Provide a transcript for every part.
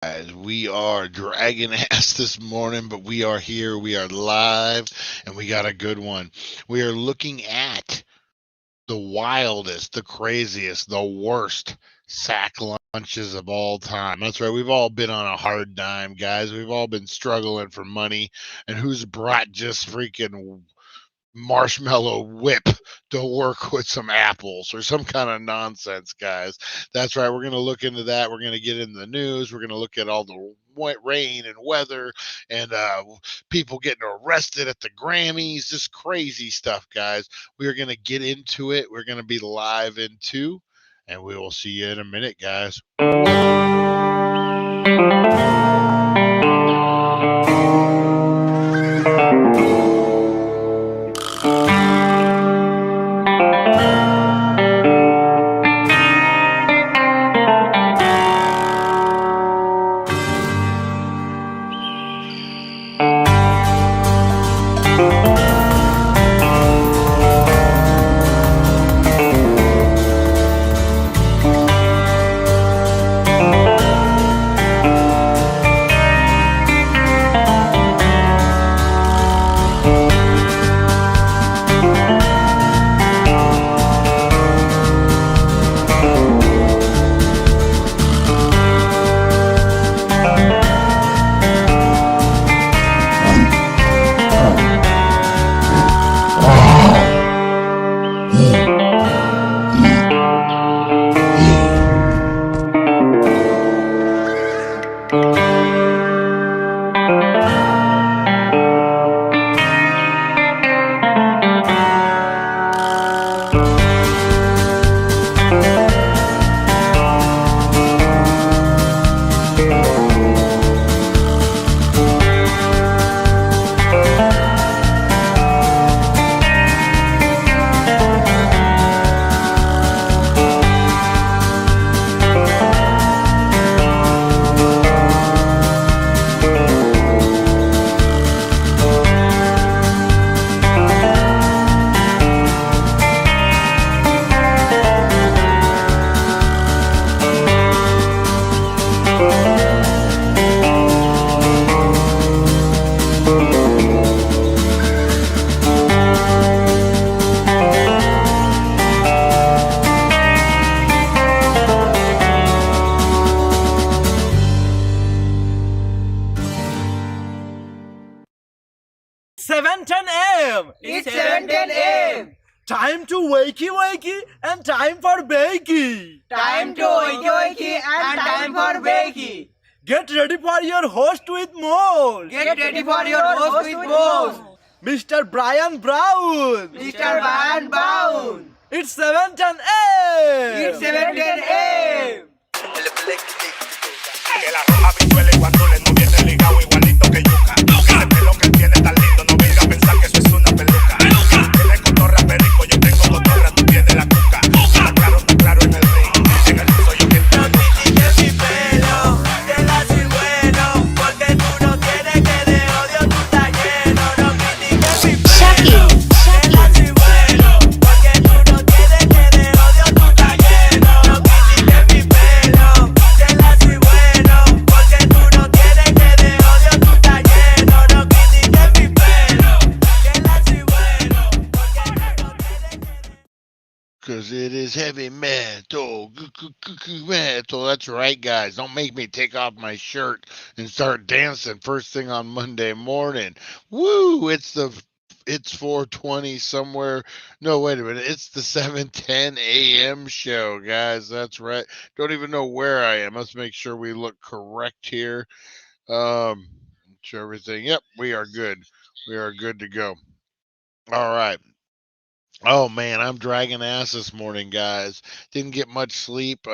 We are dragging ass this morning, but we are here. We are live, and we got a good one. We are looking at the wildest, the craziest, the worst sack lunches of all time. That's right. We've all been on a hard dime, guys. We've all been struggling for money, and who's brought just freaking marshmallow whip to work with some apples or some kind of nonsense, guys. That's right. We're going to look into that. We're going to get in the news. We're going to look at all the rain and weather and people getting arrested at the Grammys, just crazy stuff, guys. We are going to get into it. We're going to be live in two, and we will see you in a minute, guys. It's 7:10 a.m. Time to wakey wakey and time for bakey. Time to wakey wakey and time for bakey. Get ready for your host with more. Get ready for your host with more. Mr. Brian Brown. Mr. Brian Brown. It's 7:10 a.m. It's 7:10 a.m. Que la roja bichuela y cuando le no viene ligado igualito que yuca. Ese pelo que tiene tan lindo, no venga a pensar que eso es una peluca. Tiene cotorra perico, yo tengo cotorra, tú tienes la cuca. Está claro en el ring, en el soy yo quien te no critiques mi pelo, que la soy bueno, porque tú no tienes que de odio tú estás lleno. No critiques mi pelo, que la soy bueno, porque tú no tienes que de odio tú estás lleno. No critiques mi pelo, que la soy bueno, porque tú no tienes que de odio tú estás lleno. No critiques mi pelo, que la soy bueno, porque tú no tienes que de... Because it is heavy metal. Metal. That's right, guys. Don't make me take off my shirt and start dancing first thing on Monday morning. Woo! It's 4:20 somewhere. No, wait a minute. It's the 7:10 a.m. show, guys. That's right. Don't even know where I am. Let's make sure we look correct here. Sure everything. Yep, we are good. We are good to go. All right. Oh man, I'm dragging ass this morning, guys. Didn't get much sleep.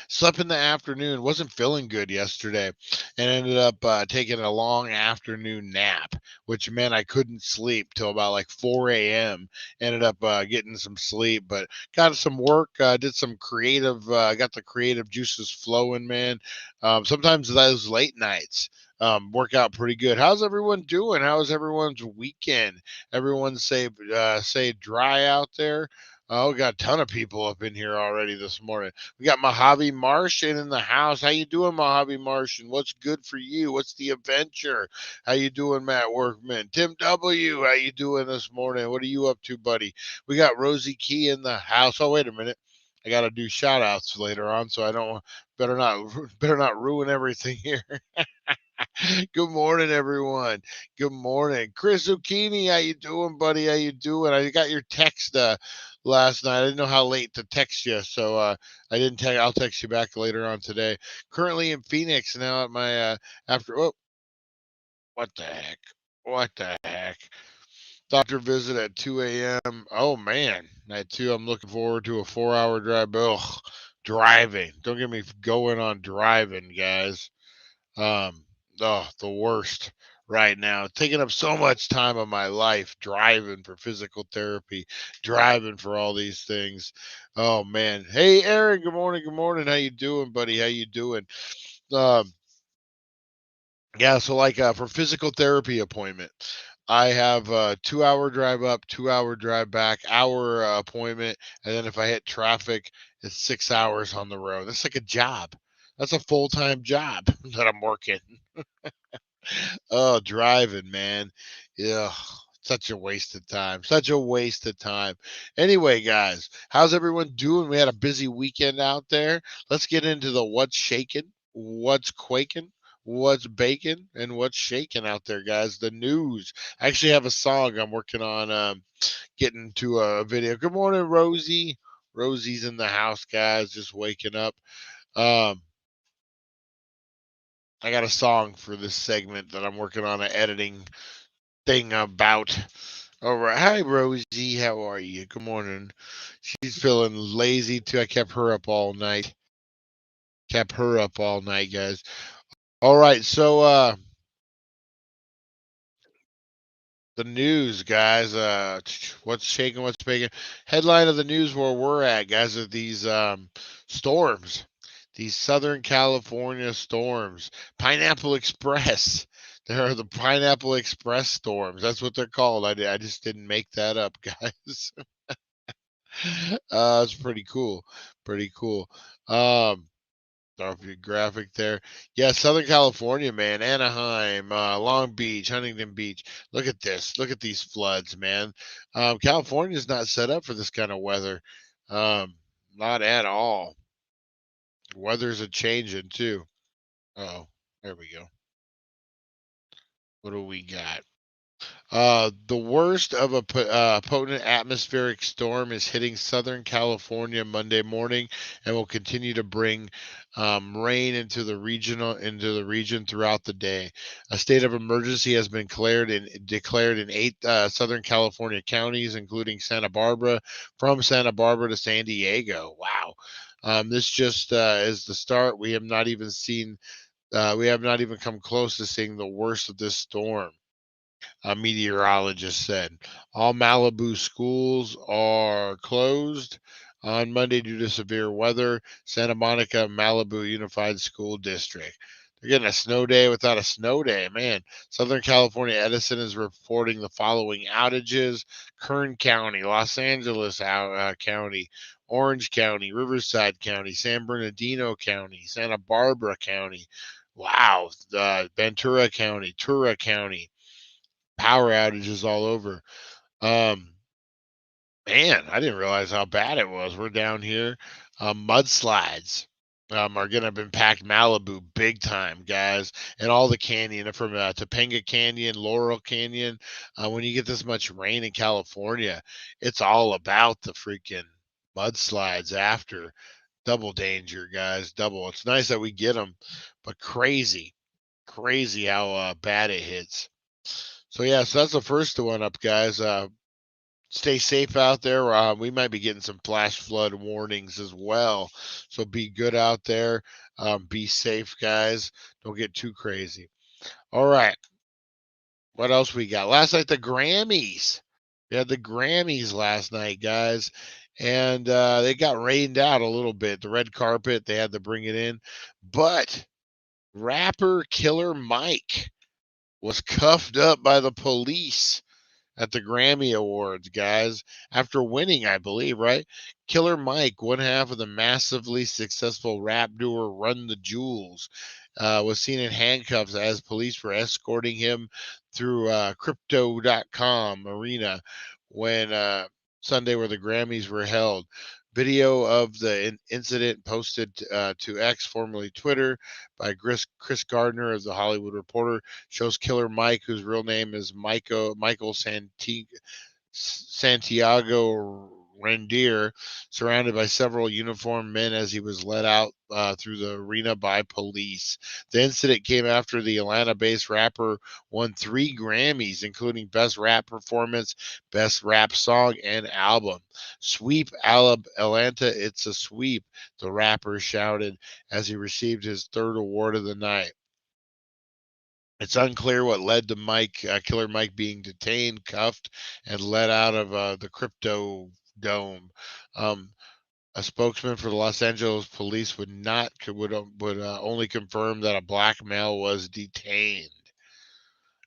Slept in the afternoon. Wasn't feeling good yesterday, and ended up taking a long afternoon nap, which meant I couldn't sleep till about like 4 a.m. Ended up getting some sleep, but got some work. Did some creative. Got the creative juices flowing, man. Sometimes those late nights work out pretty good. How's everyone doing? How's everyone's weekend? Everyone say dry out there. Oh, we got a ton of people up in here already this morning. We got Mojave Martian in the house. How you doing, Mojave Martian? What's good for you? What's the adventure? How you doing, Matt Workman? Tim W, how you doing this morning? What are you up to, buddy? We got Rosie Key in the house. Oh, wait a minute. I got to do shout outs later on, so I don't better not ruin everything here. Good morning, everyone. Good morning, Chris Zucchini. How you doing, buddy? How you doing? I got your text last night. I didn't know how late to text you, so I didn't text. I'll text you back later on today. Currently in Phoenix now at my after. Oh, what the heck? What the heck? Doctor visit at 2 a.m. Oh man, at 2. I'm looking forward to a 4-hour drive. Ugh, driving. Don't get me going on driving, guys. Um, oh, the worst right now. Taking up so much time of my life driving for physical therapy, driving for all these things. Oh man. Hey Aaron, good morning, good morning. How you doing, buddy? How you doing? Um, yeah, so like for physical therapy appointment, I have a 2-hour drive up, 2-hour drive back, hour appointment, and then if I hit traffic, it's 6 hours on the road. That's like a job. That's a full-time job that I'm working. Oh, driving, man. Yeah, such a waste of time. Such a waste of time. Anyway, guys, how's everyone doing? We had a busy weekend out there. Let's get into the what's shaking, what's quaking, what's baking, and what's shaking out there, guys. The news. I actually have a song I'm working on getting to a video. Good morning, Rosie. Rosie's in the house, guys, just waking up. Um, I got a song for this segment that I'm working on an editing thing about. All right. Hi, Rosie. How are you? Good morning. She's feeling lazy too. I kept her up all night. Kept her up all night, guys. All right. So, the news, guys. What's shaking? What's baking? Headline of the news where we're at, guys, are these storms. These Southern California storms. Pineapple Express. There are the Pineapple Express storms. That's what they're called. I just didn't make that up, guys. It's pretty cool. Pretty cool. Um, off your graphic there. Yeah, Southern California, man. Anaheim, Long Beach, Huntington Beach. Look at this. Look at these floods, man. California's not set up for this kind of weather. Not at all. Weather's a changing too. Oh, there we go. What do we got? The worst of a potent atmospheric storm is hitting Southern California Monday morning, and will continue to bring rain into the region throughout the day. A state of emergency has been declared in 8 Southern California counties, including Santa Barbara, from Santa Barbara to San Diego. Wow, this just is the start. We have not even come close to seeing the worst of this storm, a meteorologist said. All Malibu schools are closed on Monday due to severe weather. Santa Monica Malibu Unified School District. They're getting a snow day without a snow day. Man, Southern California Edison is reporting the following outages: Kern County, Los Angeles County, Orange County, Riverside County, San Bernardino County, Santa Barbara County. Wow, Ventura County, Tura County, power outages all over. Um, Man, I didn't realize how bad it was. We're down here. Mudslides are going to impact Malibu big time, guys, and all the canyon from Topanga Canyon, Laurel Canyon. When you get this much rain in California, it's all about the freaking mudslides after. Double danger, guys. Double. It's nice that we get them, but crazy, crazy how bad it hits. So yeah, so that's the first one up, guys. Stay safe out there. We might be getting some flash flood warnings as well, so be good out there. Be safe, guys. Don't get too crazy. All right, what else we got? Last night the Grammys. We had the Grammys last night, guys, and they got rained out a little bit. The red carpet, they had to bring it in, but rapper Killer Mike was cuffed up by the police at the Grammy Awards, guys, after winning, I believe, right? Killer Mike, one half of the massively successful rap duo Run the Jewels, was seen in handcuffs as police were escorting him through crypto.com arena when Sunday where the Grammys were held. Video of the incident posted to X, formerly Twitter, by Chris Gardner of the Hollywood Reporter shows Killer Mike, whose real name is Michael Santiago Rendier, surrounded by several uniformed men as he was led out through the arena by police. The incident came after the Atlanta-based rapper won 3 Grammys, including Best Rap Performance, Best Rap Song, and Album. Sweep Atlanta, it's a sweep, the rapper shouted as he received his 3rd award of the night. It's unclear what led to Killer Mike, being detained, cuffed, and let out of the Crypto Dome. A spokesman for the Los Angeles police would only confirm that a black male was detained,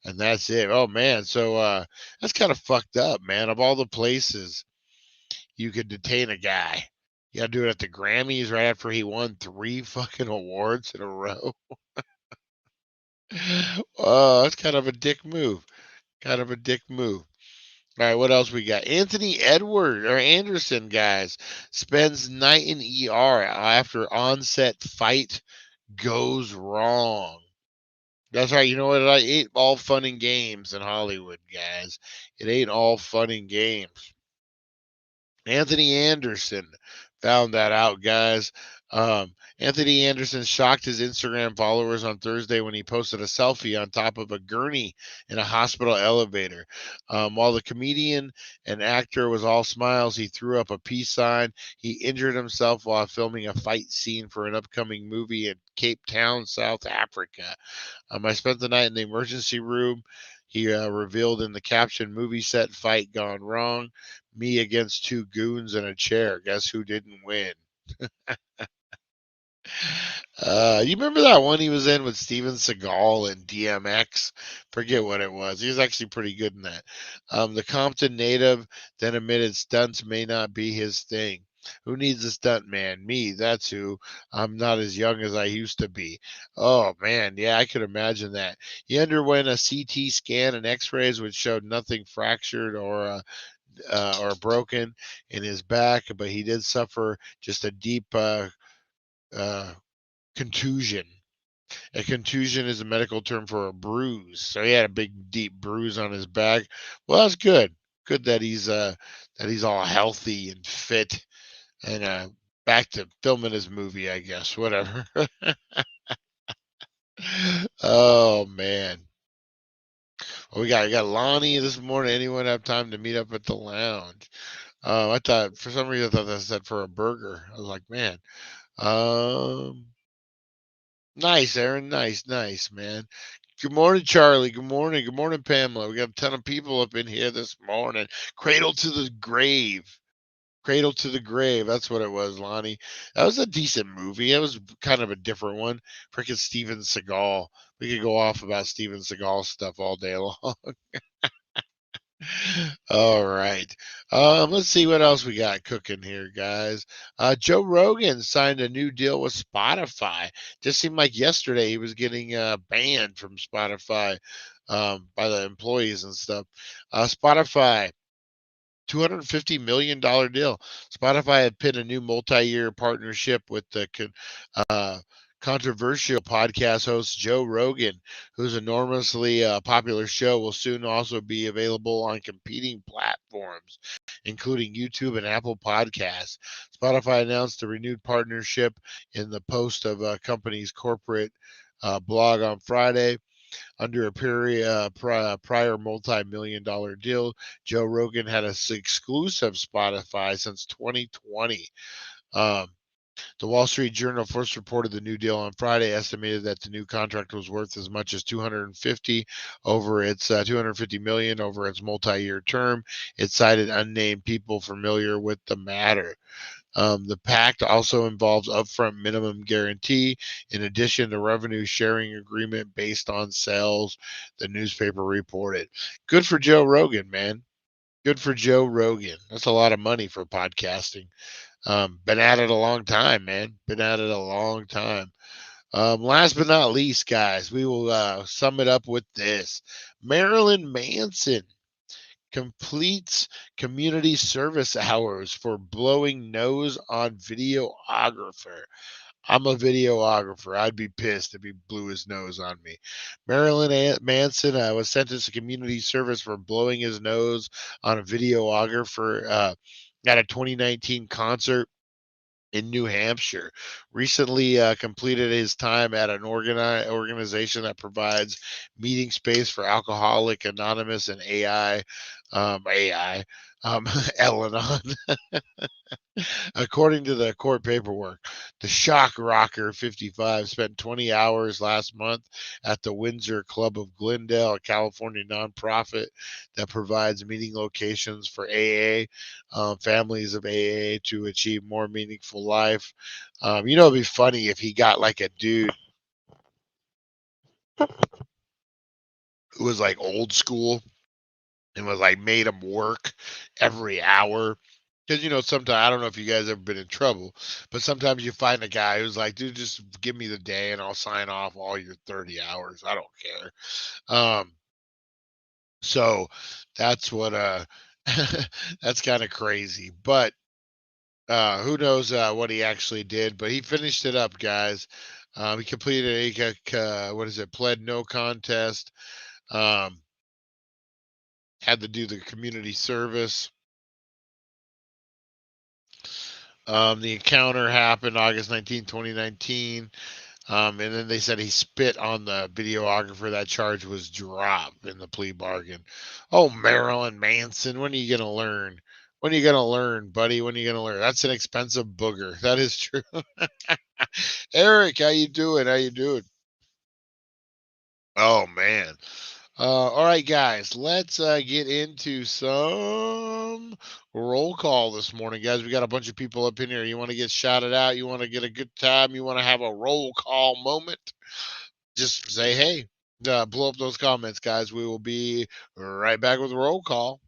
and that's it. Oh man, so that's kind of fucked up, man. Of all the places you could detain a guy, you gotta do it at the Grammys right after he won 3 fucking awards in a row. Oh, that's kind of a dick move. Kind of a dick move. All right, what else we got? Anthony Anderson, guys, spends night in ER after onset fight goes wrong. That's right. You know what? It ain't all fun and games in Hollywood, guys. It ain't all fun and games. Anthony Anderson found that out, guys. Anthony Anderson shocked his Instagram followers on Thursday when he posted a selfie on top of a gurney in a hospital elevator. While the comedian and actor was all smiles, he threw up a peace sign. He injured himself while filming a fight scene for an upcoming movie in Cape Town, South Africa. I spent the night in the emergency room. He revealed in the caption, "Movie set fight gone wrong. Me against 2 goons in a chair. Guess who didn't win?" You remember that one he was in with Steven Seagal and DMX? Forget what it was. He was actually pretty good in that. The Compton native then admitted stunts may not be his thing. Who needs a stunt man? Me, that's who. I'm not as young as I used to be. Oh man, yeah, I could imagine that. He underwent a CT scan and x-rays which showed nothing fractured or broken in his back, but he did suffer just a deep uh, contusion. A contusion is a medical term for a bruise. So he had a big, deep bruise on his back. Well, that's good. Good that he's all healthy and fit and back to filming his movie, I guess. Whatever. Oh man. Well, we got Lonnie this morning. Anyone have time to meet up at the lounge? I thought for some reason I thought that said for a burger. I was like, man. Um, nice, Aaron. Nice, man. Good morning, Charlie. Good morning. Good morning, Pamela. We got a ton of people up in here this morning. Cradle to the grave. Cradle to the grave. That's what it was, Lonnie. That was a decent movie. It was kind of a different one. Freaking Steven Seagal. We could go off about Steven Seagal stuff all day long. All right. Let's see what else we got cooking here, guys. Joe Rogan signed a new deal with Spotify. Just seemed like yesterday he was getting banned from Spotify by the employees and stuff. Spotify. $250 million deal. Spotify had pinned a new multi-year partnership with the controversial podcast host Joe Rogan, whose enormously popular show will soon also be available on competing platforms, including YouTube and Apple Podcasts. Spotify announced a renewed partnership in the post of a company's corporate blog on Friday. Under a prior multi-million dollar deal, Joe Rogan had an exclusive Spotify since 2020. Um, the Wall Street Journal first reported the new deal on Friday, estimated that the new contract was worth as much as 250 over its 250 million over its multi-year term. It cited unnamed people familiar with the matter. The pact also involves upfront minimum guarantee, in addition to revenue sharing agreement based on sales, the newspaper reported. Good for Joe Rogan, man. Good for Joe Rogan. That's a lot of money for podcasting. Been at it a long time, man. Been at it a long time. Last but not least, guys, we will sum it up with this. Marilyn Manson completes community service hours for blowing nose on videographer. I'm a videographer. I'd be pissed if he blew his nose on me. Marilyn Manson was sentenced to community service for blowing his nose on a videographer at a 2019 concert in New Hampshire. Recently completed his time at an organization that provides meeting space for Alcoholic Anonymous and AI, Al-Anon. According to the court paperwork, the shock rocker 55 spent 20 hours last month at the Windsor Club of Glendale, a California nonprofit that provides meeting locations for AA, families of AA to achieve more meaningful life. It'd be funny if he got like a dude who was like old school and was like made him work every hour. Because sometimes I don't know if you guys ever been in trouble, but sometimes you find a guy who's like, "Dude, just give me the day and I'll sign off all your 30 hours. I don't care." So that's what that's kind of crazy. But who knows what he actually did? But he finished it up, guys. He completed what is it? Pled no contest. Um, had to do the community service. The encounter happened August 19, 2019. And then they said he spit on the videographer. That charge was dropped in the plea bargain. Oh, Marilyn Manson, when are you going to learn? When are you going to learn, buddy? When are you going to learn? That's an expensive booger. That is true. Eric, how you doing? How you doing? Oh, man. All right, guys, let's get into some roll call this morning, guys. We got a bunch of people up in here. You want to get shouted out? You want to get a good time? You want to have a roll call moment? Just say, hey, blow up those comments, guys. We will be right back with roll call.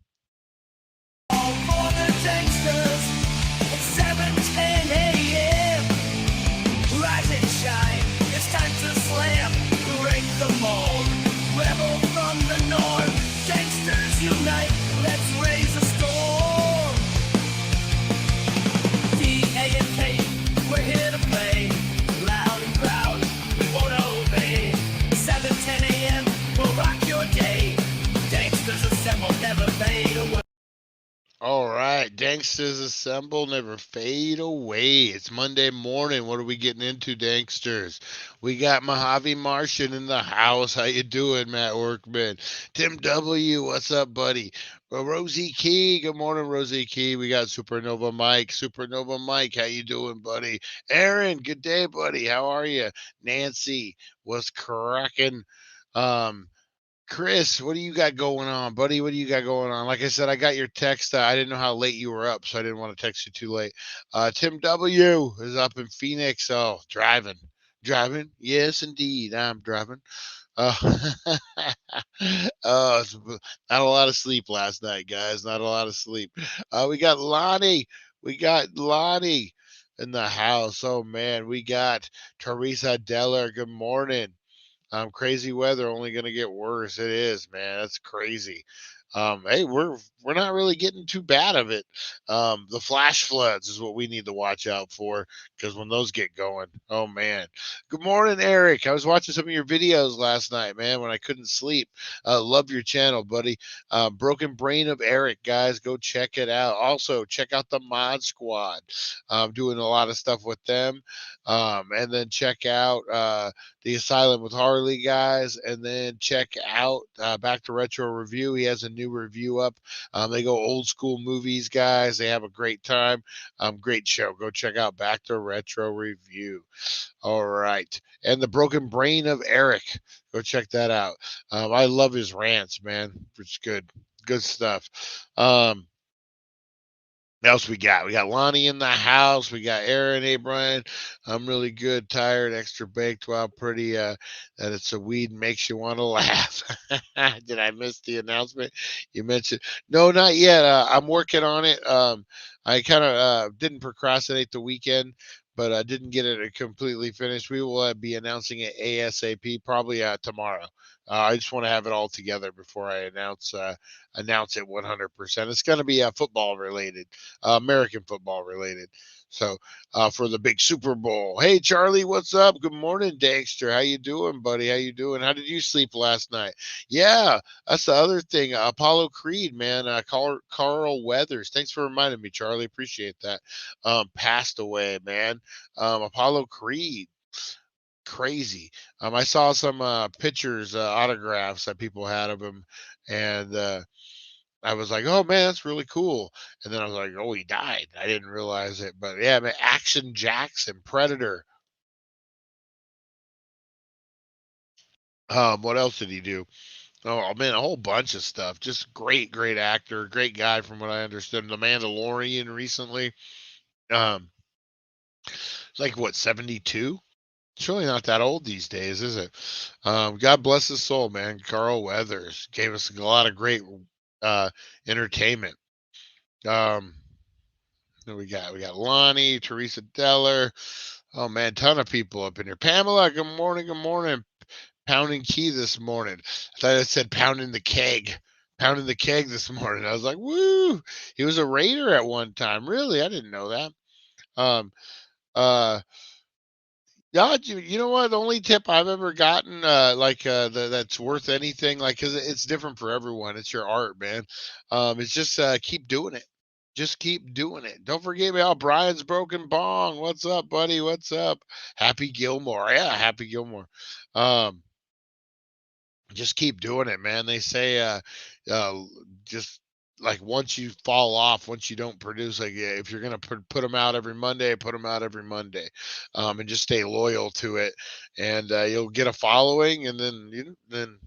All for the gangsters at 7:10 a.m. Rise and shine, it's time to slam, break the mold. Rebel from the north, gangsters unite, let's raise a storm. D-A-M-K, we're here to play, loud and proud, we won't obey. 7:10 a.m., we'll rock your day, gangsters assemble, never fade away. All right, Danksters assemble, never fade away. It's Monday morning. What are we getting into, Danksters? We got Mojave Martian in the house. How you doing, Matt Workman? Tim W, what's up, buddy? Rosie Key, good morning, Rosie Key. We got Supernova Mike. Supernova Mike, how you doing, buddy? Aaron, good day, buddy. How are you? Nancy, what's cracking? Chris, what do you got going on, buddy? What do you got going on? Like I said, I got your text. I didn't know how late you were up, so I didn't want to text you too late. Tim W is up in Phoenix. Oh, driving. Driving? Yes, indeed. I'm driving. Uh, not a lot of sleep last night, guys. Not a lot of sleep. We got Lonnie. We got Lonnie in the house. Oh, man. We got Teresa Deller. Good morning. Crazy weather only going to get worse. It is, man. That's crazy. Hey, we're not really getting too bad of it. The flash floods is what we need to watch out for because when those get going, oh man. Good morning, Eric. I was watching some of your videos last night, man, when I couldn't sleep. Love your channel, buddy. Broken Brain of Eric, guys, go check it out. Also, check out the Mod Squad. I'm doing a lot of stuff with them. And then check out the Asylum with Harley, guys, and then check out Back to Retro Review. He has a new review up. They go old school movies, guys. They have a great time. Great show. Go check out Back to Retro Review. All right. And the Broken Brain of Eric. Go check that out. I love his rants, man. It's good. Good stuff. else we got? We got Lonnie in the house. We got Aaron. Hey, Brian. I'm really good, tired, extra baked. Wow, pretty. That it's a weed makes you want to laugh. Did I miss the announcement? You mentioned no, not yet. I'm working on it. I kind of didn't procrastinate the weekend, but I didn't get it completely finished. We will be announcing it ASAP, probably tomorrow. I just want to have it all together before I announce it 100%. It's going to be football related, American football related. So for the big Super Bowl. Hey Charlie, what's up? Good morning, Dexter. How you doing, buddy? How you doing? How did you sleep last night? Yeah, that's the other thing. Apollo Creed, man. Carl Weathers. Thanks for reminding me, Charlie. Appreciate that. Passed away, man. Apollo Creed. Crazy. I saw some pictures, autographs that people had of him, and I was like, "Oh man, that's really cool." And then I was like, "Oh, he died." I didn't realize it, but yeah, man, Action Jackson, Predator. What else did he do? Oh man, a whole bunch of stuff. Just great, great actor, great guy from what I understood. The Mandalorian recently. Um, it's like what 72? It's really not that old these days, is it? God bless his soul, man. Carl Weathers gave us a lot of great uh, entertainment. Um, we got Lonnie, Teresa Deller. Oh man, ton of people up in here. Pamela, good morning, good morning. Pounding key this morning. I thought it said pounding the keg. Pounding the keg this morning. I was like, woo! He was a Raider at one time. Really? I didn't know that. Um, uh, yeah, you know what? The only tip I've ever gotten, that's worth anything, like, cause it's different for everyone. It's your art, man. It's just keep doing it. Just keep doing it. Don't forget about Brian's broken bong. What's up, buddy? What's up? Happy Gilmore. Yeah, Happy Gilmore. Um, just keep doing it, man. They say, uh, just like once you fall off, once you don't produce, like yeah, if you're gonna put them out every Monday, put them out every Monday, and just stay loyal to it, and you'll get a following, and then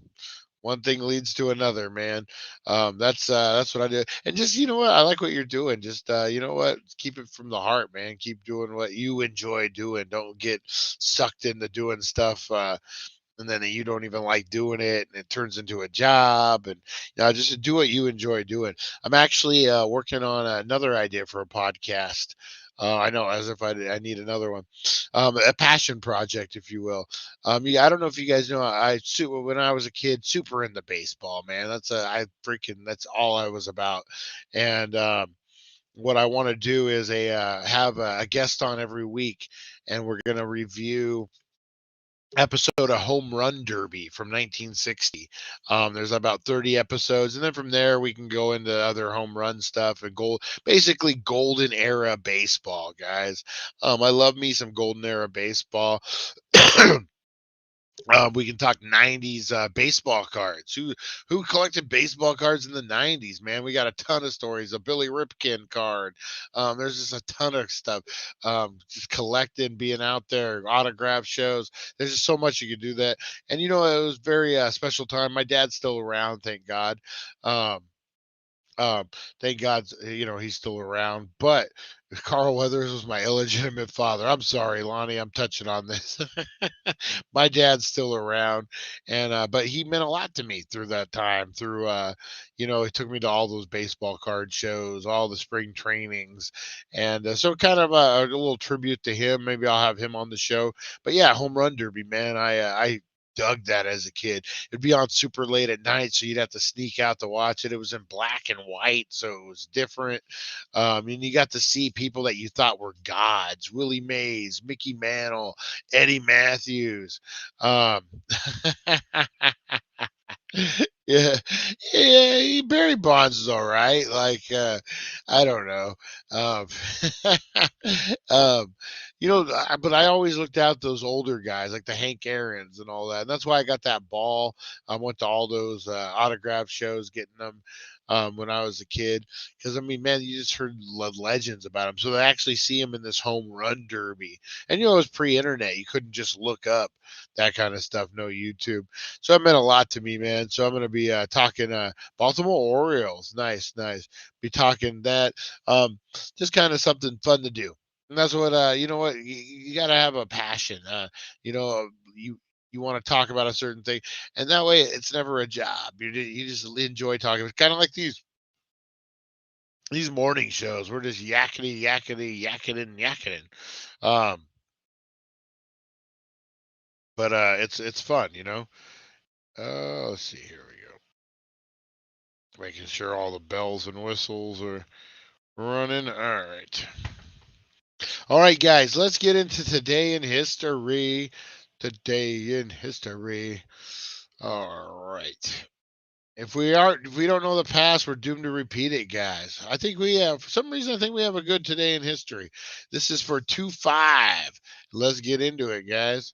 one thing leads to another, man. That's what I do, and just you know what, I like what you're doing. Just you know what, keep it from the heart, man. Keep doing what you enjoy doing. Don't get sucked into doing stuff. And then you don't even like doing it and it turns into a job and just do what you enjoy doing. I'm actually working on another idea for a podcast. I know, as if I need another one, a passion project, if you will. Yeah, I don't know if you guys know, when I was a kid, super into baseball, man. That's all I was about. And what I want to do is have a guest on every week, and we're gonna review episode of Home Run Derby from 1960. There's about 30 episodes, and then from there we can go into other home run stuff and basically golden era baseball, guys. I love me some golden era baseball. We can talk '90s baseball cards. Who collected baseball cards in the '90s? Man, we got a ton of stories. A Billy Ripken card. There's just a ton of stuff. Just collecting, being out there, autograph shows. There's just so much you could do that. And you know, it was very special time. My dad's still around, thank God. Um, um, thank God, he's still around. But Carl Weathers was my illegitimate father. I'm sorry, Lonnie. I'm touching on this. My dad's still around, and but he meant a lot to me through that time. Through he took me to all those baseball card shows, all the spring trainings, and so kind of a little tribute to him. Maybe I'll have him on the show. But yeah, home run derby, man. I dug that as a kid. It'd be on super late at night, so you'd have to sneak out to watch it. It was in black and white, so it was different. And you got to see people that you thought were gods: Willie Mays, Mickey Mantle, Eddie Matthews. Um, yeah, yeah. Barry Bonds is all right. Like I don't know. Um, um, But I always looked out those older guys like the Hank Aaron's and all that. And that's why I got that ball. I went to all those autograph shows, getting them when I was a kid. Because I mean, man, you just heard legends about him. So to actually see him in this home run derby, and it was pre-internet, you couldn't just look up that kind of stuff. No YouTube. So it meant a lot to me, man. So I'm gonna be talking Baltimore Orioles. Nice, nice. Be talking that. Just kind of something fun to do. And that's what you know what you got to have a passion. You know, you want to talk about a certain thing, and that way it's never a job. You just enjoy talking. It's kind of like these morning shows. We're just yakety yakety yakking yakking. Um, but it's fun, you know. Let's see. Here we go. Making sure all the bells and whistles are running. All right. All right, guys, let's get into today in history. Today in history. All right. If we don't know the past, we're doomed to repeat it, guys. I think we have for some reason I think we have a good today in history. This is for 2-5. Let's get into it, guys.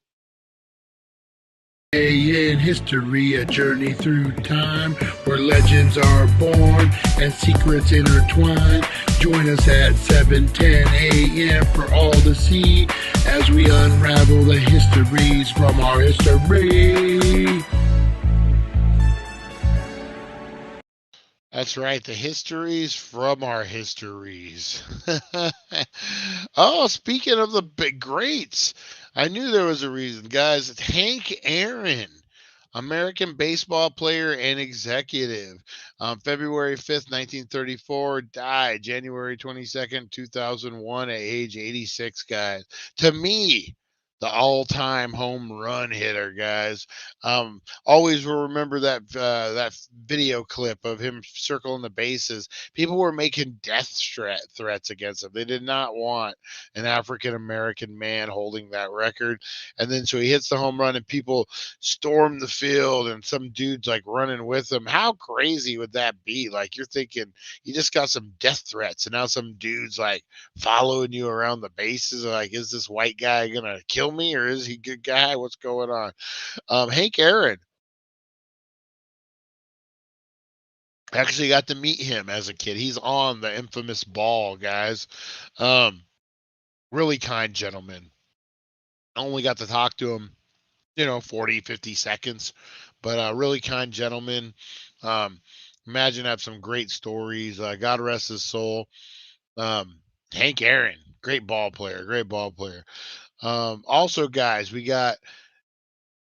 Today in history, a journey through time where legends are born and secrets intertwine. Join us at 7:10 a.m. for all to see as we unravel the histories from our history. That's right, the histories from our histories. Oh, speaking of the big greats, I knew there was a reason, guys. Hank Aaron, American baseball player and executive. February 5th, 1934, died January 22nd, 2001, at age 86, guys. To me, the all-time home run hitter, guys. Always will remember that video clip of him circling the bases. People were making death threats against him. They did not want an African American man holding that record. And then so he hits the home run, and people storm the field, and some dude's like running with him. How crazy would that be? Like you're thinking you just got some death threats, and now some dude's like following you around the bases. Like, is this white guy gonna kill me, or is he a good guy? What's going on? Hank Aaron, actually got to meet him as a kid. He's on the infamous ball, guys. Um, really kind gentleman. I only got to talk to him, 40, 50 seconds, but really kind gentleman. Um, imagine have some great stories. God rest his soul. Um, Hank Aaron, great ball player, great ball player. Also, guys, we got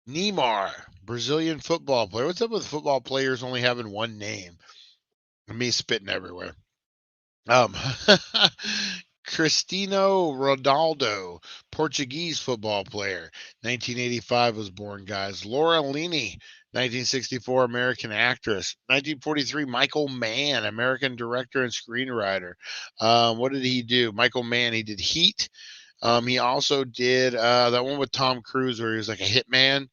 Neymar, Brazilian football player. What's up with football players only having one name? Me spitting everywhere. Um, Cristiano Ronaldo, Portuguese football player. 1985 was born, guys. Laura Linney, 1964, American actress. 1943, Michael Mann, American director and screenwriter. What did he do? Michael Mann, he did Heat. He also did that one with Tom Cruise where he was like a hitman.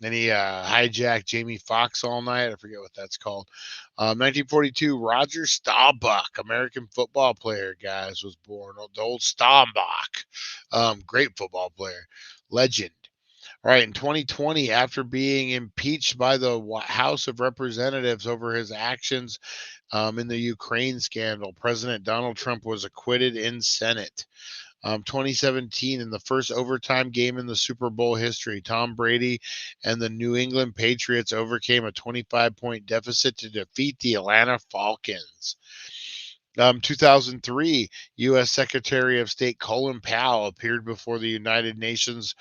Then he hijacked Jamie Foxx all night. I forget what that's called. 1942, Roger Staubach, American football player, guys, was born. The old Staubach, great football player, legend. All right, in 2020, after being impeached by the House of Representatives over his actions in the Ukraine scandal, President Donald Trump was acquitted in Senate. 2017, in the first overtime game in the Super Bowl history, Tom Brady and the New England Patriots overcame a 25-point deficit to defeat the Atlanta Falcons. 2003, U.S. Secretary of State Colin Powell appeared before the United Nations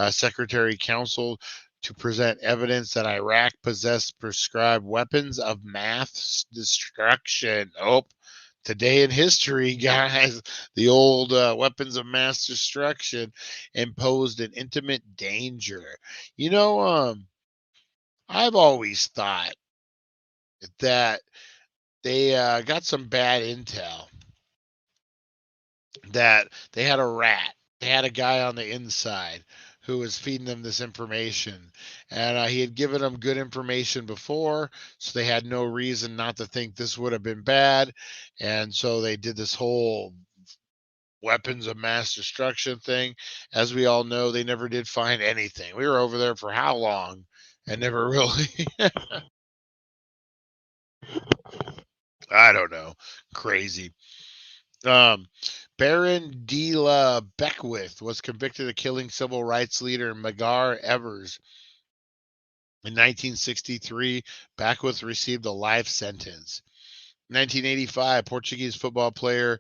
Secretary Council to present evidence that Iraq possessed prescribed weapons of mass destruction. Oh, today in history, guys, the old weapons of mass destruction imposed an intimate danger. I've always thought that they got some bad intel, that they had a rat, they had a guy on the inside who was feeding them this information, and he had given them good information before, so they had no reason not to think this would have been bad, and so they did this whole weapons of mass destruction thing. As we all know, they never did find anything. We were over there for how long and never really, I don't know, crazy. Um, Baron de la Beckwith was convicted of killing civil rights leader Medgar Evers. In 1963, Beckwith received a life sentence. 1985, Portuguese football player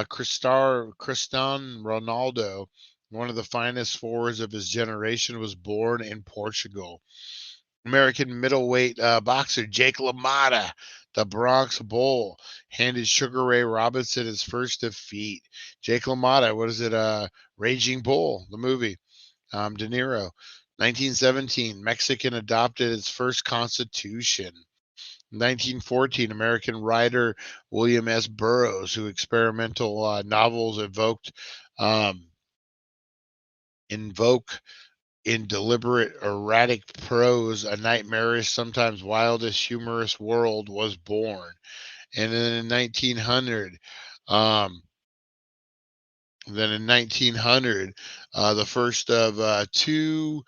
Cristiano Ronaldo, one of the finest forwards of his generation, was born in Portugal. American middleweight boxer Jake LaMotta, the Bronx Bull, handed Sugar Ray Robinson his first defeat. Jake LaMotta, what is it? Raging Bull, the movie. De Niro. 1917, Mexican adopted its first constitution. 1914, American writer William S. Burroughs, who experimental novels um, invoke in deliberate, erratic prose a nightmarish, sometimes wildish, humorous world, was born. And then in 1900, um, the first of two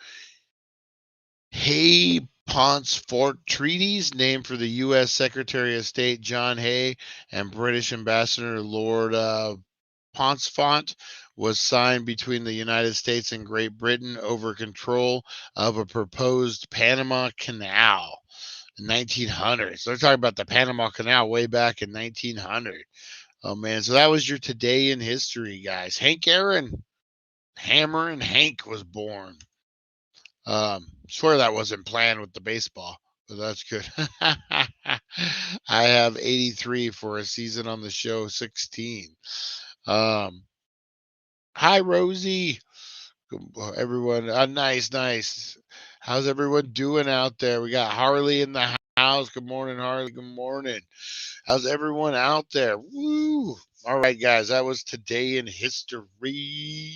Hay Ponce Fort treaties, named for the U.S. Secretary of State John Hay and British Ambassador Lord Poncefont, was signed between the United States and Great Britain over control of a proposed Panama Canal in 1900. So they're talking about the Panama Canal way back in 1900. Oh man, so that was your today in history, guys. Hank Aaron, Hammer and Hank was born. Swear that wasn't planned with the baseball, but that's good. I have 83 for a season on the show, 16. Um, Hi, Rosie. Everyone, nice. How's everyone doing out there? We got Harley in the house. Good morning, Harley. Good morning. How's everyone out there? Woo! All right, guys, that was today in history.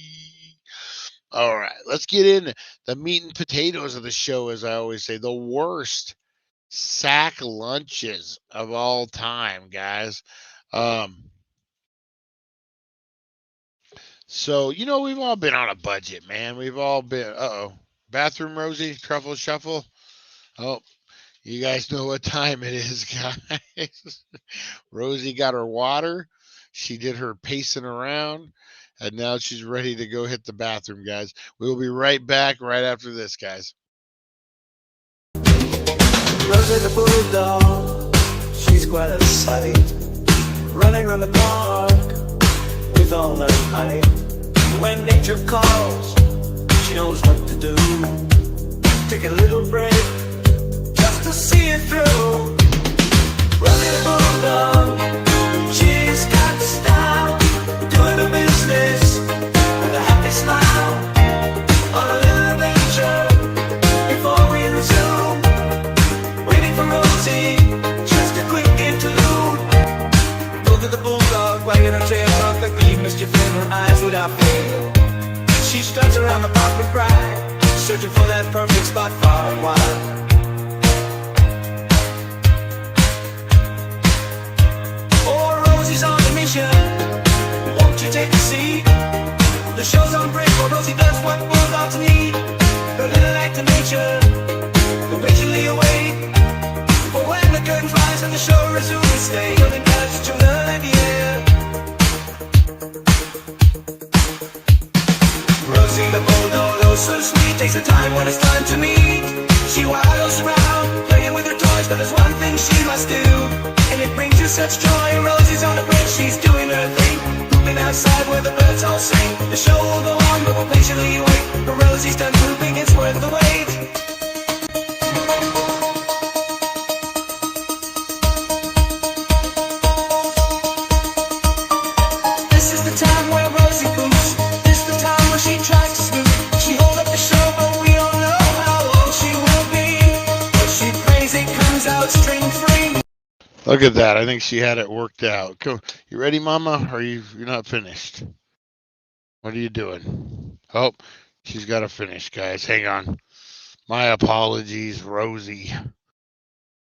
All right, let's get in the meat and potatoes of the show, as I always say. The worst sack lunches of all time, guys. So, we've all been on a budget, man. We've all been, bathroom Rosie, truffle shuffle. Oh, you guys know what time it is, guys. Rosie got her water. She did her pacing around, and now she's ready to go hit the bathroom, guys. We will be right back right after this, guys. Rosie the bulldog, she's quite a sight, running around the park with all her honey. When nature calls, she knows what to do. Take a little break just to see it through. Rosie the bulldog, she's got style, doing her business with a happy smile. On a little adventure before we resume. Waiting for Rosie, just a quick interlude. Look at the bulldog wagging her tail, perfectly mischief in her eyes without fail. She struts around the park with pride, searching for that perfect spot far and wide. Oh, Rosie's on a mission, won't you take a seat? The show's on break, for Rosie does what bulldogs need. Her little act of nature, will patiently await for when the curtain flies and the show resumes its stay. Nothing else to learn here. Rosie the bulldog, oh so sweet, takes the time when it's time to meet. She waddles around, playing with her toys, but there's one thing she must do, and it brings her such joy. Rosie's on the bridge, she's doing her thing, pooping outside where the birds all sing. The show will go on, but we'll patiently wait. But Rosie's done pooping, it's worth the wait. This is the time where Rosie poops. This is the time where she tries to scoop. She hold up the show, but we don't know how long she will be. If she prays, it comes out string free. Look at that. I think she had it worked out. Come, you ready, Mama? Or you're not finished? What are you doing? Oh, she's got to finish, guys. Hang on. My apologies, Rosie.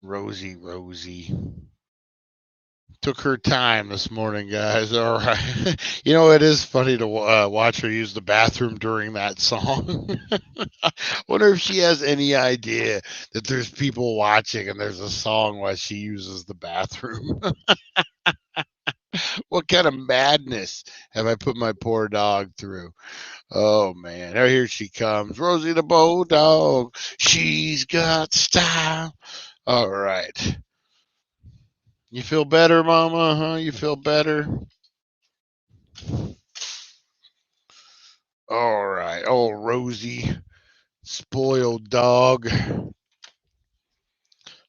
Rosie. Took her time this morning, guys. All right. It is funny to watch her use the bathroom during that song. Wonder if she has any idea that there's people watching and there's a song while she uses the bathroom. What kind of madness have I put my poor dog through? Oh man, oh, here she comes, Rosie the Bulldog. She's got style. All right, you feel better, Mama? Huh? You feel better? All right. Oh, Rosie, spoiled dog.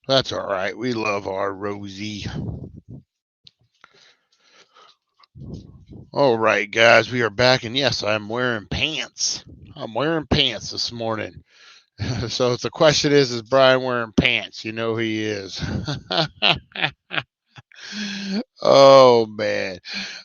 That's all right. We love our Rosie. All right, guys, we are back, and yes, I'm wearing pants. I'm wearing pants this morning. So if the question is Brian wearing pants? You know he is. Oh man,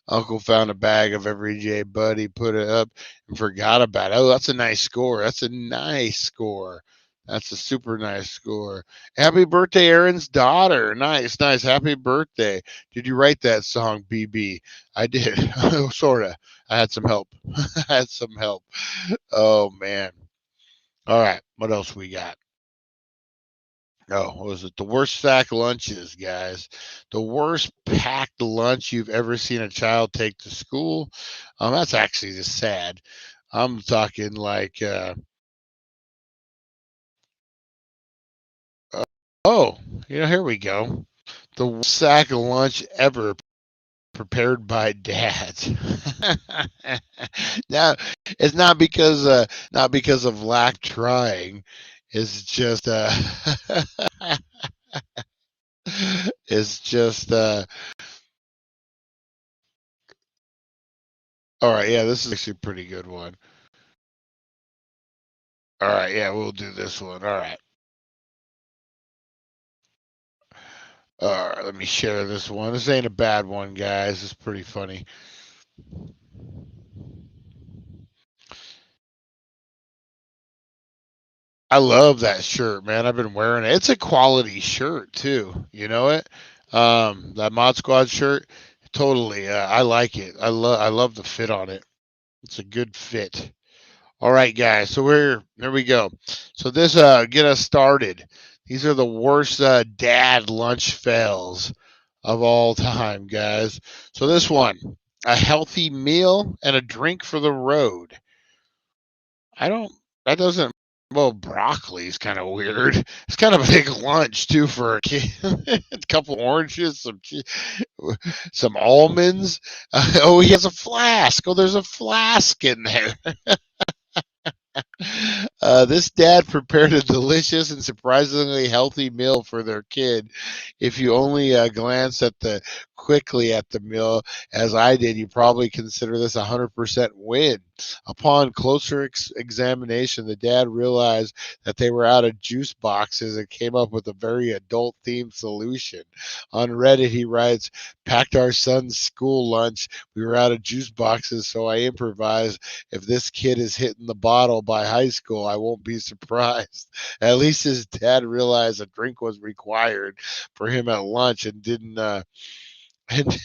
Uncle found a bag of Everyday Buddy, put it up, and forgot about it. Oh, that's a nice score. That's a nice score. That's a super nice score. Happy birthday, Aaron's daughter. Nice, nice. Happy birthday. Did you write that song, BB? I did. Sorta. I had some help. I had some help. Oh man. All right. What else we got? Oh, what was it? The worst sack lunches, guys. The worst packed lunch you've ever seen a child take to school. That's actually just sad. I'm talking like, oh, here we go. The worst sack of lunch ever prepared by dads. Now, it's not because of lack trying. It's just it's just all right, yeah, this is actually a pretty good one. All right, yeah, we'll do this one. All right. All right, let me share this one. This ain't a bad one, guys. It's pretty funny. I love that shirt, man. I've been wearing it. It's a quality shirt too. You know it? That Mod Squad shirt. Totally. I like it. I love the fit on it. It's a good fit. All right, guys. So there we go. So this get us started. These are the worst dad lunch fails of all time, guys. So this one, a healthy meal and a drink for the road. I don't. That doesn't. Well, broccoli is kind of weird. It's kind of a big lunch too for a kid. A couple oranges, some almonds. Oh, he has a flask. Oh, there's a flask in there. This dad prepared a delicious and surprisingly healthy meal for their kid. If you only glance quickly at the meal, as I did, you probably consider this a 100% win. Upon closer examination, the dad realized that they were out of juice boxes and came up with a very adult themed solution. On Reddit, he writes, "Packed our son's school lunch. We were out of juice boxes, so I improvised. If this kid is hitting the bottle by high school, I won't be surprised." At least his dad realized a drink was required for him at lunch and didn't. And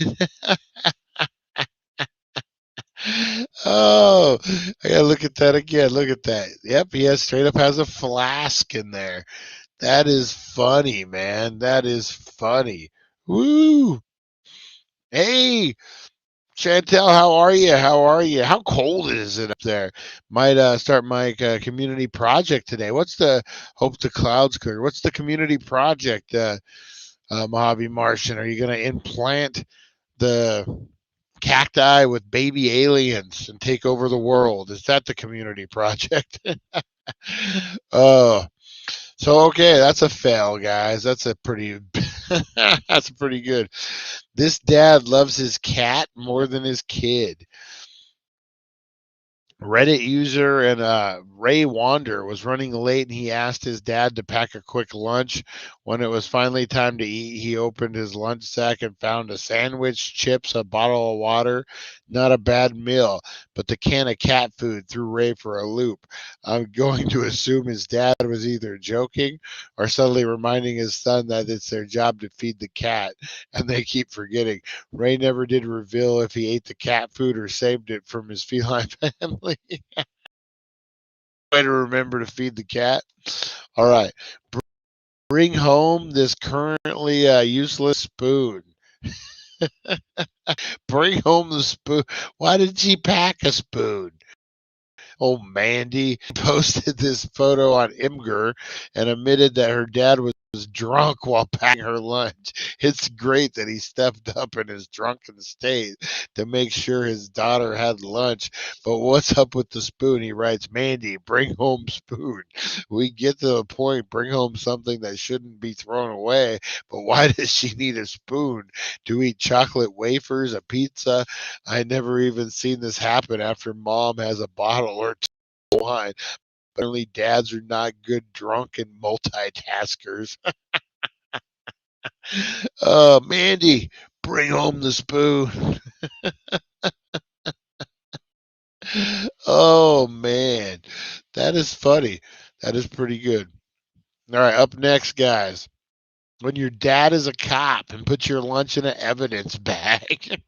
oh, I gotta look at that again. Look at that. Yep, he has straight up has a flask in there. That is funny, man. That is funny. Woo! Hey, Chantel, how are you? How are you? How cold is it up there? Might start my community project today. What's the hope the clouds clear? What's the community project, Mojave Martian? Are you going to implant the cacti with baby aliens and take over the world? Is that the community project? Oh, so okay, that's a fail, guys. That's a pretty that's pretty good. This dad loves his cat more than his kid. Reddit user and Ray Wander was running late and he asked his dad to pack a quick lunch. When it was finally time to eat, he opened his lunch sack and found a sandwich, chips, a bottle of water. Not a bad meal, but the can of cat food threw Ray for a loop. I'm going to assume his dad was either joking or suddenly reminding his son that it's their job to feed the cat, and they keep forgetting. Ray never did reveal if he ate the cat food or saved it from his feline family. Way to remember to feed the cat. All right. Bring home this currently useless spoon. Bring home the spoon. Why did she pack a spoon? Oh, Mandy posted this photo on Imgur and admitted that her dad was drunk while packing her lunch. It's great that he stepped up in his drunken state to make sure his daughter had lunch. But what's up with the spoon? He writes, Mandy, bring home spoon. We get to the point, bring home something that shouldn't be thrown away. But why does she need a spoon? To eat chocolate wafers, a pizza? I never even seen this happen after mom has a bottle or two of wine. Apparently, dads are not good drunken multitaskers. Mandy, bring home the spoon. Oh man, that is funny. That is pretty good. All right, up next, guys. When your dad is a cop and puts your lunch in an evidence bag.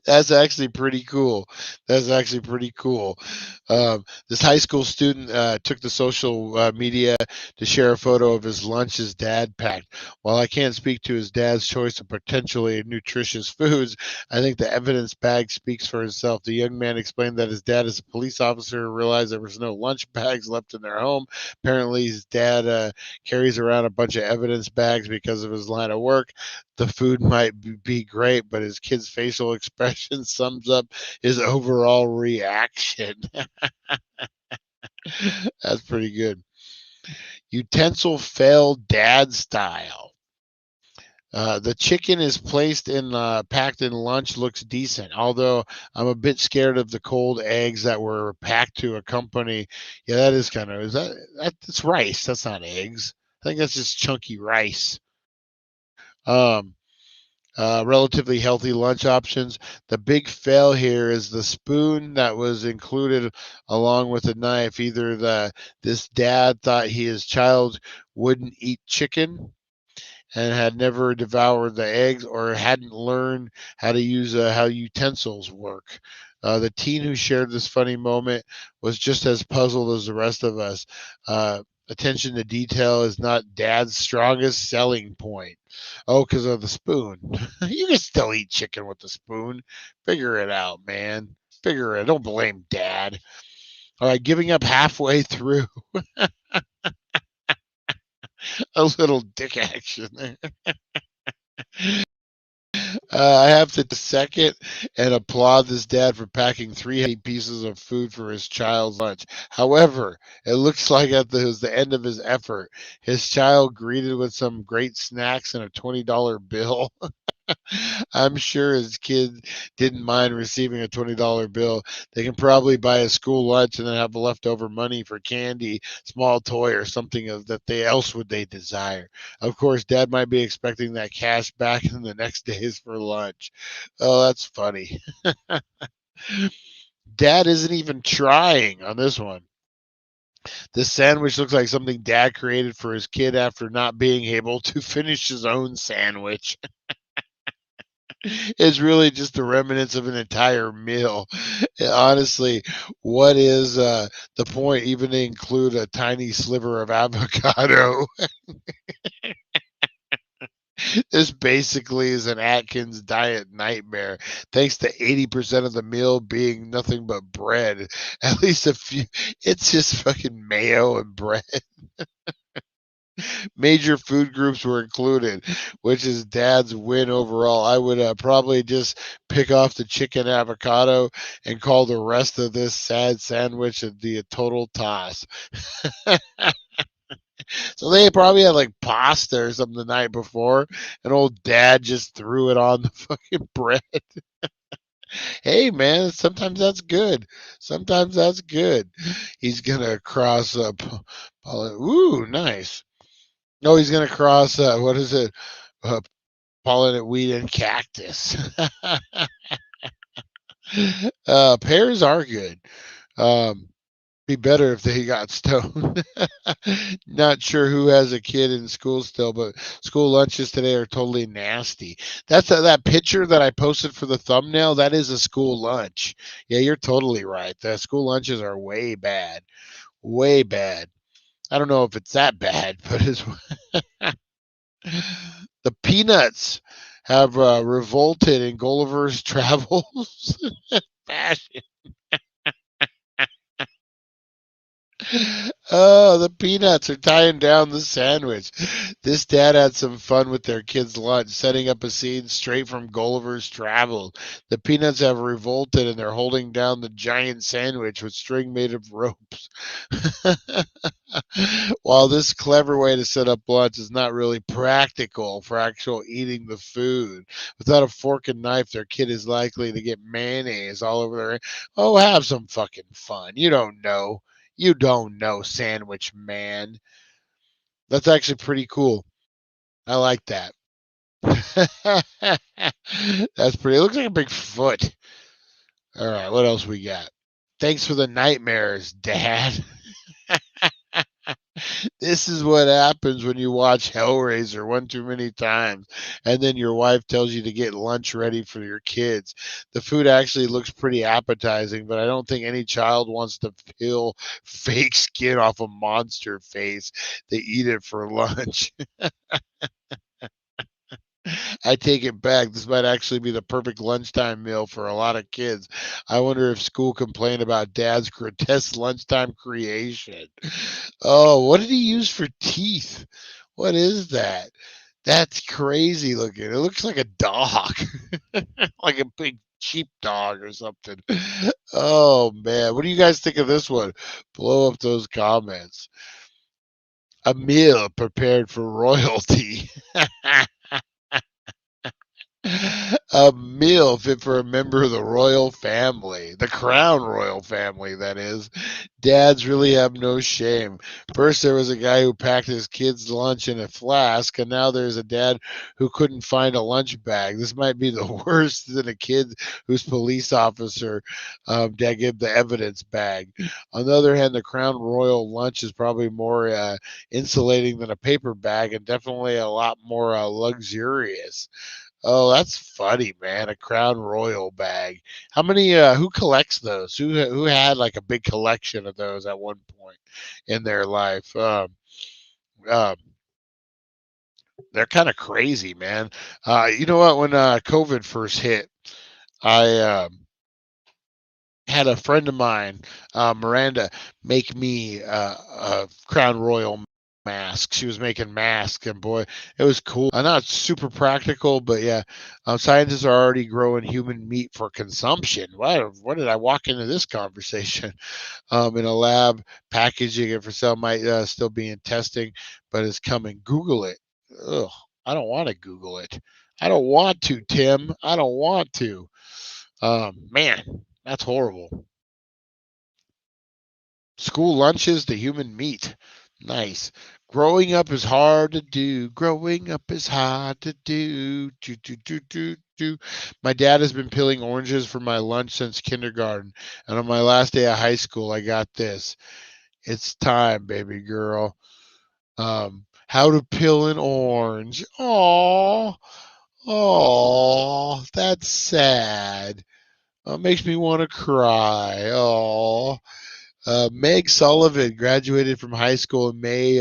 That's actually pretty cool. That's actually pretty cool. This high school student took the social media to share a photo of his lunch his dad packed. While I can't speak to his dad's choice of potentially nutritious foods, I think the evidence bag speaks for itself. The young man explained that his dad is a police officer and realized there was no lunch bags left in their home. Apparently, his dad carries around a bunch of evidence bags because of his line of work. The food might be great, but his kid's facial expression sums up his overall reaction. That's pretty good. Utensil fail dad style. The chicken is placed in packed in lunch looks decent, although I'm a bit scared of the cold eggs that were packed to accompany. Yeah, that is kind of is that's rice. That's not eggs. I think that's just chunky rice. Um, Relatively healthy lunch options. The big fail here is the spoon that was included along with the knife. Either this dad thought his child wouldn't eat chicken and had never devoured the eggs or hadn't learned how to use how utensils work. The teen who shared this funny moment was just as puzzled as the rest of us. Attention to detail is not dad's strongest selling point. Oh, because of the spoon. You can still eat chicken with the spoon. Figure it out, man. Figure it. Don't blame dad. All right, giving up halfway through. A little dick action there. I have to second and applaud this dad for packing 3 pieces of food for his child's lunch. However, it looks like at the end of his effort, his child greeted with some great snacks and a $20 bill. I'm sure his kid didn't mind receiving a $20 bill. They can probably buy a school lunch and then have leftover money for candy, small toy, or something that they else would they desire. Of course, Dad might be expecting that cash back in the next days for lunch. Oh, that's funny. Dad isn't even trying on this one. This sandwich looks like something Dad created for his kid after not being able to finish his own sandwich. It's really just the remnants of an entire meal. Honestly, what is the point even to include a tiny sliver of avocado? This basically is an Atkins diet nightmare, thanks to 80% of the meal being nothing but bread. At least a few, it's just fucking mayo and bread. Major food groups were included, which is dad's win overall. I would probably just pick off the chicken avocado and call the rest of this sad sandwich a total toss. So they probably had like pasta or something the night before, and old dad just threw it on the fucking bread. Hey, man, sometimes that's good. Sometimes that's good. He's gonna cross up. Ooh, nice. No, he's gonna cross. What is it? Uh, pollinate wheat and cactus. Pears are good. Um, be better if they got stoned. Not sure who has a kid in school still, but school lunches today are totally nasty. That's that picture that I posted for the thumbnail. That is a school lunch. Yeah, you're totally right. The school lunches are way bad, way bad. I don't know if it's that bad, but it's the peanuts have revolted in Gulliver's Travels fashion. Oh, the peanuts are tying down the sandwich. This dad had some fun with their kids' lunch, setting up a scene straight from Gulliver's Travels. The peanuts have revolted and they're holding down the giant sandwich with string made of ropes. While this clever way to set up lunch is not really practical for actual eating the food, without a fork and knife, their kid is likely to get mayonnaise all over their. Oh, have some fucking fun. You don't know. You don't know, Sandwich Man. That's actually pretty cool. I like that. That's pretty. It looks like a big foot. All right, what else we got? Thanks for the nightmares, Dad. This is what happens when you watch Hellraiser one too many times, and then your wife tells you to get lunch ready for your kids. The food actually looks pretty appetizing, but I don't think any child wants to peel fake skin off a monster face. They eat it for lunch. I take it back. This might actually be the perfect lunchtime meal for a lot of kids. I wonder if school complained about dad's grotesque lunchtime creation. Oh, what did he use for teeth? What is that? That's crazy looking. It looks like a dog, like a big sheep dog or something. Oh man, what do you guys think of this one? Blow up those comments. A meal prepared for royalty. A meal fit for a member of the royal family, the crown royal family, that is. Dads really have no shame. First, there was a guy who packed his kids' lunch in a flask, and now there's a dad who couldn't find a lunch bag. This might be the worst than a kid whose police officer dad gave the evidence bag. On the other hand, the crown royal lunch is probably more insulating than a paper bag, and definitely a lot more luxurious. Oh, that's funny, man. A Crown Royal bag. How many who collects those? Who had like a big collection of those at one point in their life? Um they're kind of crazy, man. You know what? When COVID first hit, I had a friend of mine, Miranda, make me a Crown Royal mask. She was making masks, and boy, it was cool. Not super practical, but yeah, scientists are already growing human meat for consumption. What did I walk into this conversation? In a lab, packaging it for sale might still be in testing, but it's coming. Google it. Ugh, I don't want to Google it. I don't want to, Tim. I don't want to. Man, that's horrible. School lunches to human meat. Nice. Growing up is hard to do. Growing up is hard to do. Do, do, do, do, do. My dad has been peeling oranges for my lunch since kindergarten. And on my last day of high school, I got this. It's time, baby girl. How to peel an orange. Oh, oh, that's sad. Makes me want to cry. Oh. Meg Sullivan graduated from high school in May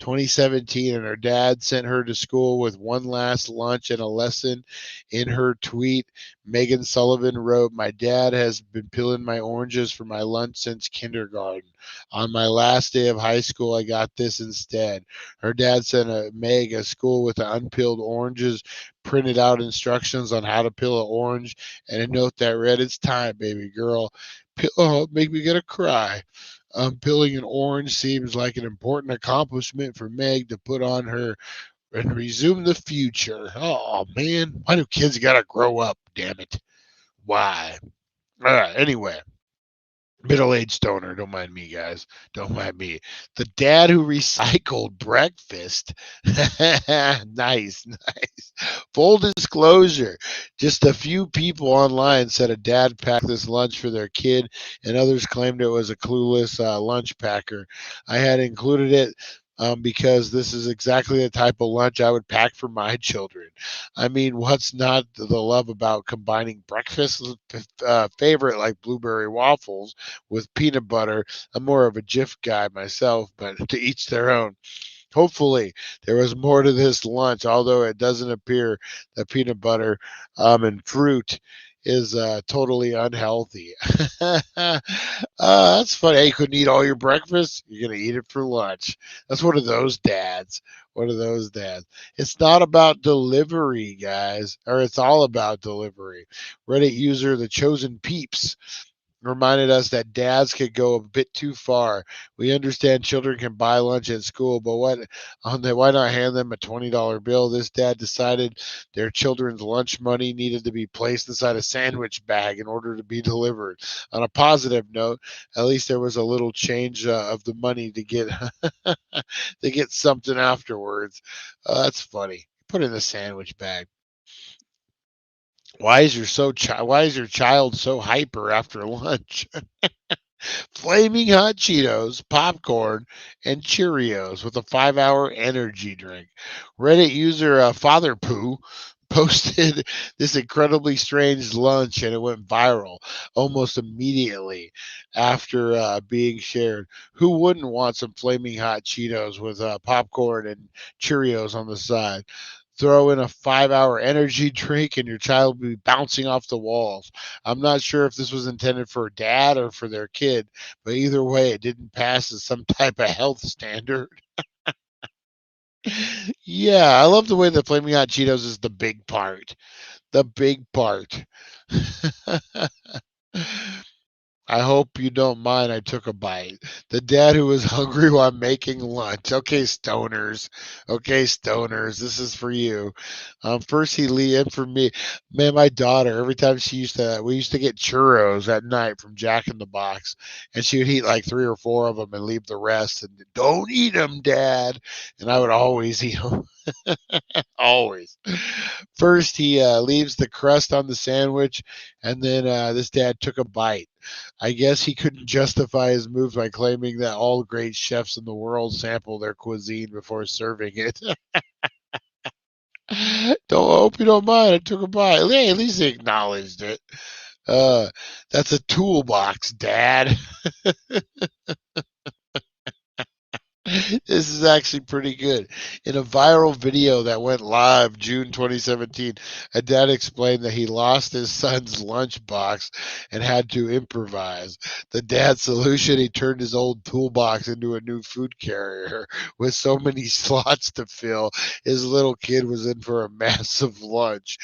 2017, and her dad sent her to school with one last lunch and a lesson. In her tweet, Megan Sullivan wrote, "My dad has been peeling my oranges for my lunch since kindergarten. On my last day of high school, I got this instead." Her dad sent Meg a school with the unpeeled oranges, printed out instructions on how to peel an orange, and a note that read, "It's time, baby girl." Oh, make me gonna cry. Peeling an orange seems like an important accomplishment for Meg to put on her and resume the future. Oh man, why do kids gotta grow up? Damn it! Why? All right. Anyway, middle-aged stoner. Don't mind me, guys. Don't mind me. The dad who recycled breakfast. Nice, nice. Full disclosure: just a few people online said a dad packed this lunch for their kid, and others claimed it was a clueless lunch packer. I had included it. Because this is exactly the type of lunch I would pack for my children. I mean, what's not the love about combining breakfast favorite like blueberry waffles with peanut butter? I'm more of a Jif guy myself, but to each their own. Hopefully, there was more to this lunch, although it doesn't appear that peanut butter and fruit is totally unhealthy. That's funny. Hey, you couldn't eat all your breakfast? You're going to eat it for lunch. That's one of those dads. One of those dads. It's not about delivery, guys, or it's all about delivery. Reddit user The Chosen Peeps reminded us that dads could go a bit too far. We understand children can buy lunch at school, but why not hand them a $20 bill? This dad decided their children's lunch money needed to be placed inside a sandwich bag in order to be delivered. On a positive note, at least there was a little change of the money to get to get something afterwards. That's funny. Put it in the sandwich bag. Why is your child so hyper after lunch? Flaming hot Cheetos, popcorn, and Cheerios with a 5-hour energy drink. Reddit user Father Poo posted this incredibly strange lunch and it went viral almost immediately after being shared. Who wouldn't want some flaming hot Cheetos with popcorn and Cheerios on the side? Throw in a 5-hour energy drink and your child will be bouncing off the walls. I'm not sure if this was intended for a dad or for their kid, but either way, it didn't pass as some type of health standard. Yeah, I love the way the Flaming Hot Cheetos is the big part. The big part. I hope you don't mind. I took a bite. The dad who was hungry while making lunch. Okay, stoners. Okay, stoners. This is for you. First he leave in for me. Man, my daughter. Every time we used to get churros at night from Jack in the Box, and she would eat like 3 or 4 of them and leave the rest. And don't eat them, Dad. And I would always eat them. Always. First, he leaves the crust on the sandwich, and then this dad took a bite. I guess he couldn't justify his move by claiming that all great chefs in the world sample their cuisine before serving it. Don't hope you don't mind. I took a bite. Hey, at least he acknowledged it. Uh, that's a toolbox, Dad. This is actually pretty good. In a viral video that went live June 2017, a dad explained that he lost his son's lunchbox and had to improvise. The dad's solution: he turned his old toolbox into a new food carrier. With so many slots to fill, his little kid was in for a massive lunch.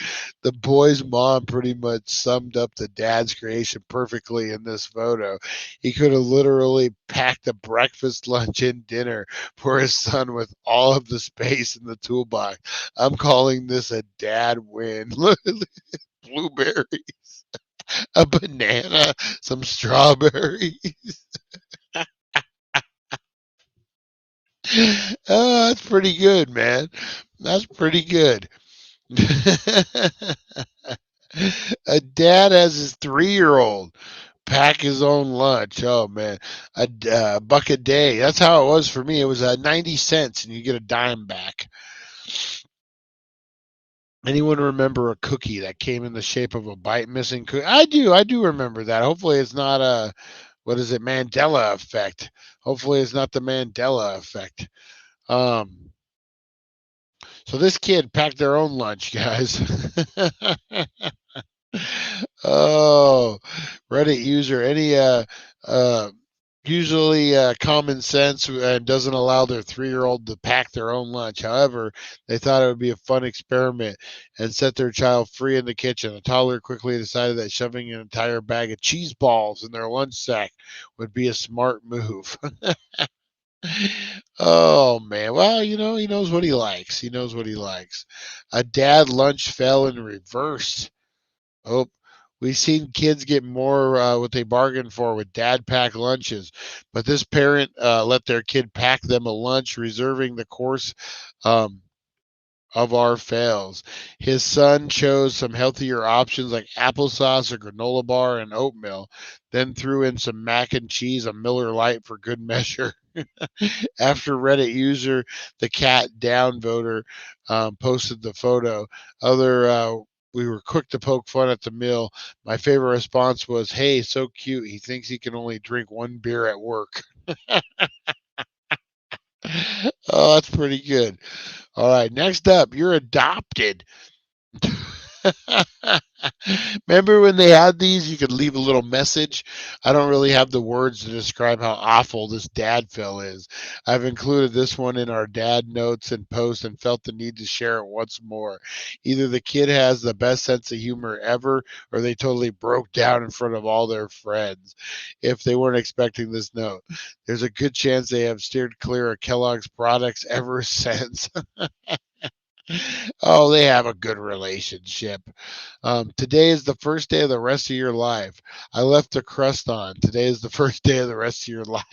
The boy's mom pretty much summed up the dad's creation perfectly in this photo. He could have literally packed a breakfast, lunch, and dinner for his son with all of the space in the toolbox. I'm calling this a dad win. Look, blueberries, a banana, some strawberries. Oh, that's pretty good, man. That's pretty good. A dad has his 3-year-old pack his own lunch. Oh man, a buck a day. That's how it was for me. It was 90 cents, and you get a dime back. Anyone remember a cookie that came in the shape of a bite missing cookie? I do. I do remember that. Hopefully, it's not a what is it, Mandela effect. Hopefully, it's not the Mandela effect. Um. So this kid packed their own lunch, guys. Oh, Reddit user, any uh usually common sense and doesn't allow their 3-year-old to pack their own lunch. However, they thought it would be a fun experiment and set their child free in the kitchen. The toddler quickly decided that shoving an entire bag of cheese balls in their lunch sack would be a smart move. Oh man, well, he knows what he likes. He knows what he likes. A dad lunch fell in reverse. Oh, We've seen kids get more what they bargained for with dad pack lunches, but this parent let their kid pack them a lunch, reserving the course um, of our fails. His son chose some healthier options like applesauce, a granola bar, and oatmeal, then threw in some mac and cheese, a Miller Lite for good measure. After Reddit user the cat down voter posted the photo, other we were quick to poke fun at the meal. My favorite response was, "Hey, so cute. He thinks he can only drink one beer at work." Oh, that's pretty good. All right, next up, you're adopted. Remember when they had these? You could leave a little message. I don't really have the words to describe how awful this dad fill is. I've included this one in our dad notes and posts and felt the need to share it once more. Either the kid has the best sense of humor ever, or they totally broke down in front of all their friends. If they weren't expecting this note, there's a good chance they have steered clear of Kellogg's products ever since. Oh, they have a good relationship. Today is the first day of the rest of your life. I left the crust on. Today is the first day of the rest of your life.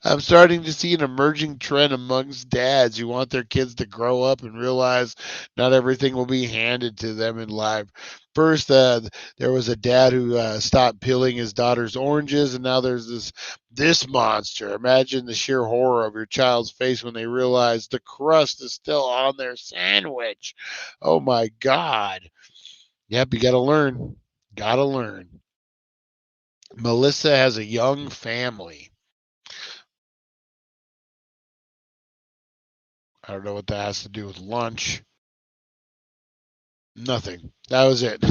I'm starting to see an emerging trend amongst dads who want their kids to grow up and realize not everything will be handed to them in life. First, there was a dad who stopped peeling his daughter's oranges, and now there's this monster. Imagine the sheer horror of your child's face when they realize the crust is still on their sandwich. Oh my God! Yep, you got to learn. Got to learn. Melissa has a young family. I don't know what that has to do with lunch. Nothing. That was it.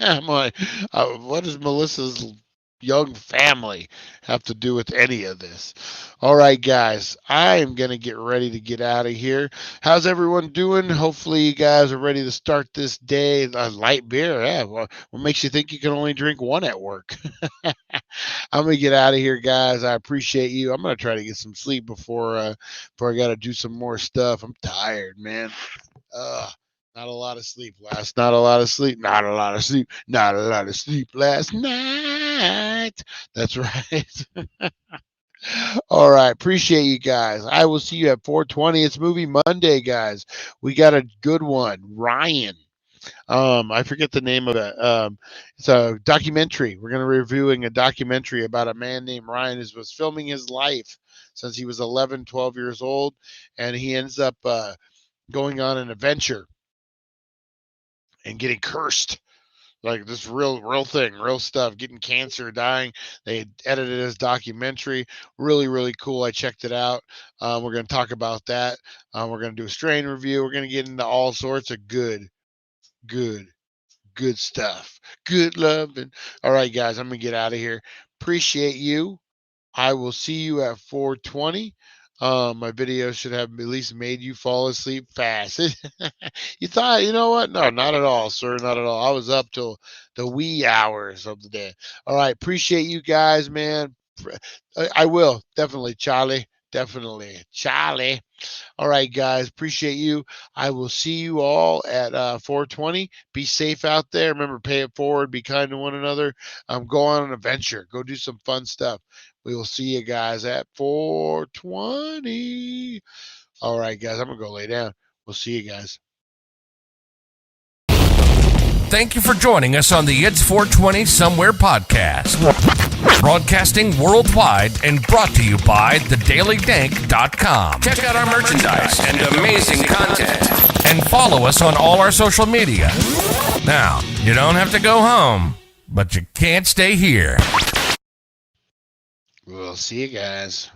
I'm like, what does Melissa's young family have to do with any of this? All right, guys, I am going to get ready to get out of here. How's everyone doing? Hopefully, you guys are ready to start this day. A light beer, yeah. What makes you think you can only drink one at work? I'm gonna get out of here, guys. I appreciate you. I'm gonna try to get some sleep before I gotta do some more stuff. I'm tired, man. Not a lot of sleep last. Not a lot of sleep. Not a lot of sleep. Not a lot of sleep last night. That's right. All right. Appreciate you guys. I will see you at 4:20. It's Movie Monday, guys. We got a good one. Ryan. I forget the name of it. It's a documentary. We're going to be reviewing a documentary about a man named Ryan who was filming his life since he was 11, 12 years old, and he ends up going on an adventure and getting cursed. Like this real thing, real stuff, getting cancer, dying. They edited his documentary. Really, really cool. I checked it out. We're going to talk about that. We're going to do a strain review. We're going to get into all sorts of good, good stuff. Good love. And all right, guys, I'm going to get out of here. Appreciate you. I will see you at 4:20. My video should have at least made you fall asleep fast. You thought, you know what? No, not at all, sir. Not at all. I was up till the wee hours of the day. All right. Appreciate you guys, man. I will. Definitely, Charlie. Definitely. Charlie. All right, guys. Appreciate you. I will see you all at 4:20. Be safe out there. Remember, pay it forward. Be kind to one another. Go on an adventure. Go do some fun stuff. We will see you guys at 4:20. All right, guys. I'm going to go lay down. We'll see you guys. Thank you for joining us on the It's 420 Somewhere podcast. Broadcasting worldwide and brought to you by thedailydank.com. Check out our merchandise and amazing content. And follow us on all our social media. Now, you don't have to go home, but you can't stay here. We'll see you guys.